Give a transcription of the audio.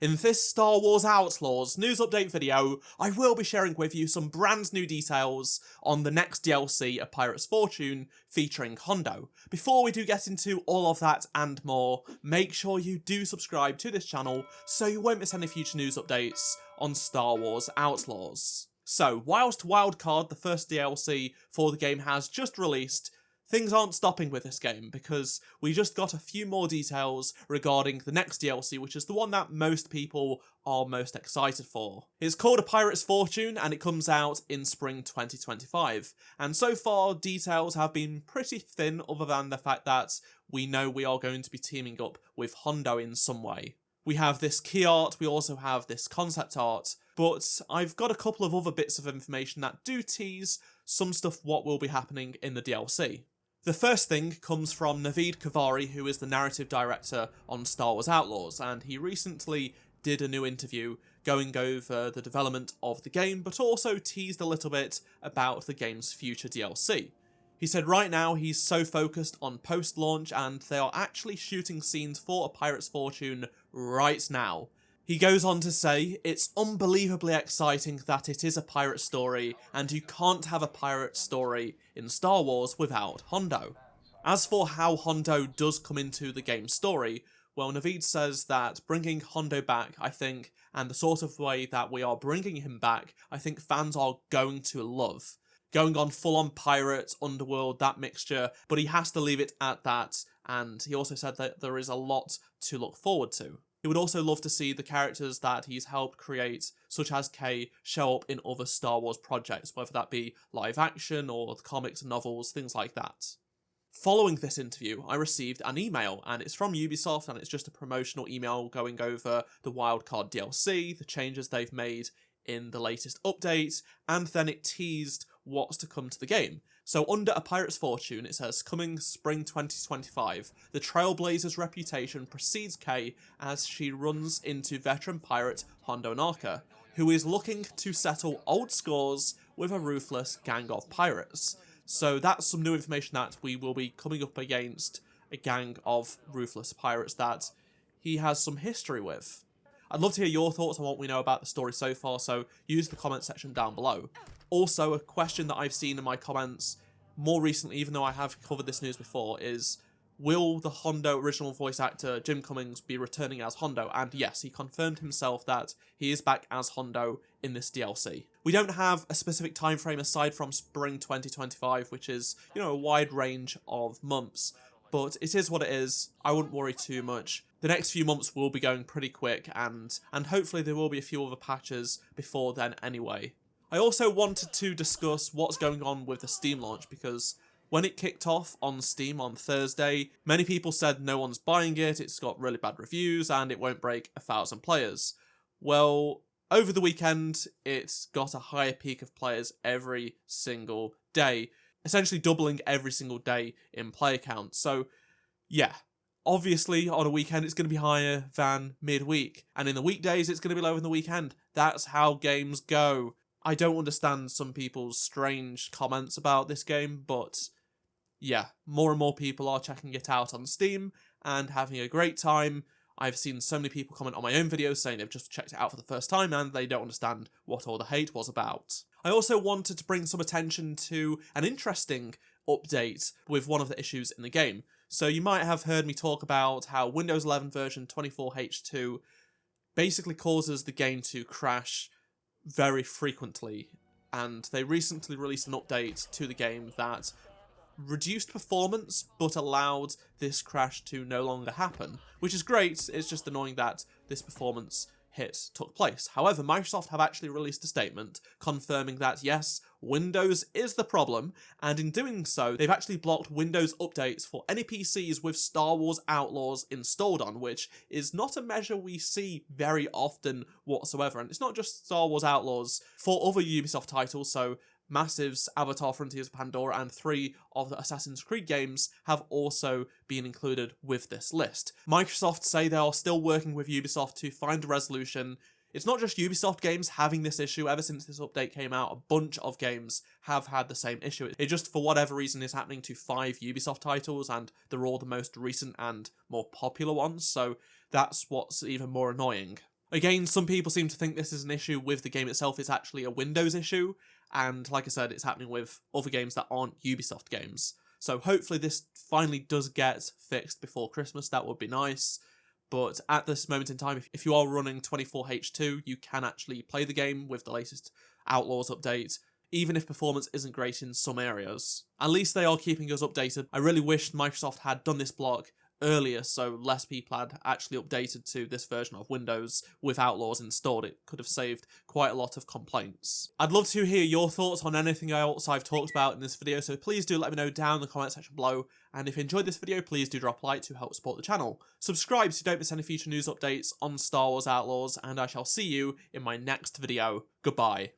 In this Star Wars Outlaws news update video, I will be sharing with you some brand new details on the next DLC, A Pirate's Fortune, featuring Hondo. Before we do get into all of that and more, make sure you do subscribe to this channel so you won't miss any future news updates on Star Wars Outlaws. So, whilst Wildcard, the first DLC for the game, has just released, things aren't stopping with this game, because we just got a few more details regarding the next DLC, which is the one that most people are most excited for. It's called A Pirate's Fortune, and it comes out in spring 2025. And so far, details have been pretty thin, other than the fact that we know we are going to be teaming up with Hondo in some way. We have this key art, we also have this concept art, but I've got a couple of other bits of information that do tease some stuff what will be happening in the DLC. The first thing comes from Naveed Kavari, who is the narrative director on Star Wars Outlaws, and he recently did a new interview going over the development of the game, but also teased a little bit about the game's future DLC. He said right now he's so focused on post-launch, and they are actually shooting scenes for A Pirate's Fortune right now. He goes on to say, it's unbelievably exciting that it is a pirate story, and you can't have a pirate story in Star Wars without Hondo. As for how Hondo does come into the game's story, well, Naveed says that bringing Hondo back, I think, and the sort of way that we are bringing him back, I think fans are going to love. Going on full-on pirate, underworld, that mixture, but he has to leave it at that, and he also said that there is a lot to look forward to. He would also love to see the characters that he's helped create, such as Kay, show up in other Star Wars projects, whether that be live action or the comics and novels, things like that. Following this interview, I received an email, and it's from Ubisoft, and it's just a promotional email going over the Wildcard DLC, the changes they've made in the latest update, and then it teased what's to come to the game. So under A Pirate's Fortune, it says, coming spring 2025, the Trailblazer's reputation precedes Kay as she runs into veteran pirate Hondo Narka, who is looking to settle old scores with a ruthless gang of pirates. So that's some new information that we will be coming up against a gang of ruthless pirates that he has some history with. I'd love to hear your thoughts on what we know about the story so far, so use the comment section down below. Also, a question that I've seen in my comments more recently, even though I have covered this news before, is will the Hondo original voice actor Jim Cummings be returning as Hondo? And yes, he confirmed himself that he is back as Hondo in this DLC. We don't have a specific time frame aside from spring 2025, which is, a wide range of months, but it is what it is. I wouldn't worry too much. The next few months will be going pretty quick, and hopefully there will be a few other patches before then anyway. I also wanted to discuss what's going on with the Steam launch, because when it kicked off on Steam on Thursday, many people said no one's buying it, it's got really bad reviews, and it won't break 1,000 players. Well, over the weekend, it's got a higher peak of players every single day, essentially doubling every single day in player count. So, yeah. Obviously, on a weekend, it's going to be higher than midweek, and in the weekdays, it's going to be lower than the weekend. That's how games go. I don't understand some people's strange comments about this game, but yeah, more and more people are checking it out on Steam and having a great time. I've seen so many people comment on my own videos saying they've just checked it out for the first time and they don't understand what all the hate was about. I also wanted to bring some attention to an interesting update with one of the issues in the game. So you might have heard me talk about how Windows 11 version 24H2 basically causes the game to crash very frequently, and they recently released an update to the game that reduced performance but allowed this crash to no longer happen, which is great. It's just annoying that this performance hit took place. However, Microsoft have actually released a statement confirming that yes, Windows is the problem, and in doing so, they've actually blocked Windows updates for any PCs with Star Wars Outlaws installed on, which is not a measure we see very often whatsoever. And it's not just Star Wars Outlaws. For other Ubisoft titles, so Massive's Avatar Frontiers of Pandora and 3 of the Assassin's Creed games have also been included with this list. Microsoft say they are still working with Ubisoft to find a resolution. It's not just Ubisoft games having this issue. Ever since this update came out, a bunch of games have had the same issue. It just, for whatever reason, is happening to 5 Ubisoft titles, and they're all the most recent and more popular ones, so that's what's even more annoying. Again, some people seem to think this is an issue with the game itself. It's actually a Windows issue, and like I said, it's happening with other games that aren't Ubisoft games. So hopefully this finally does get fixed before Christmas. That would be nice. But at this moment in time, if you are running 24H2, you can actually play the game with the latest Outlaws update, even if performance isn't great in some areas. At least they are keeping us updated. I really wish Microsoft had done this block earlier so less people had actually updated to this version of Windows with Outlaws installed. It could have saved quite a lot of complaints. I'd love to hear your thoughts on anything else I've talked about in this video, so please do let me know down in the comment section below, and if you enjoyed this video, please do drop a like to help support the channel. Subscribe so you don't miss any future news updates on Star Wars Outlaws, and I shall see you in my next video. Goodbye.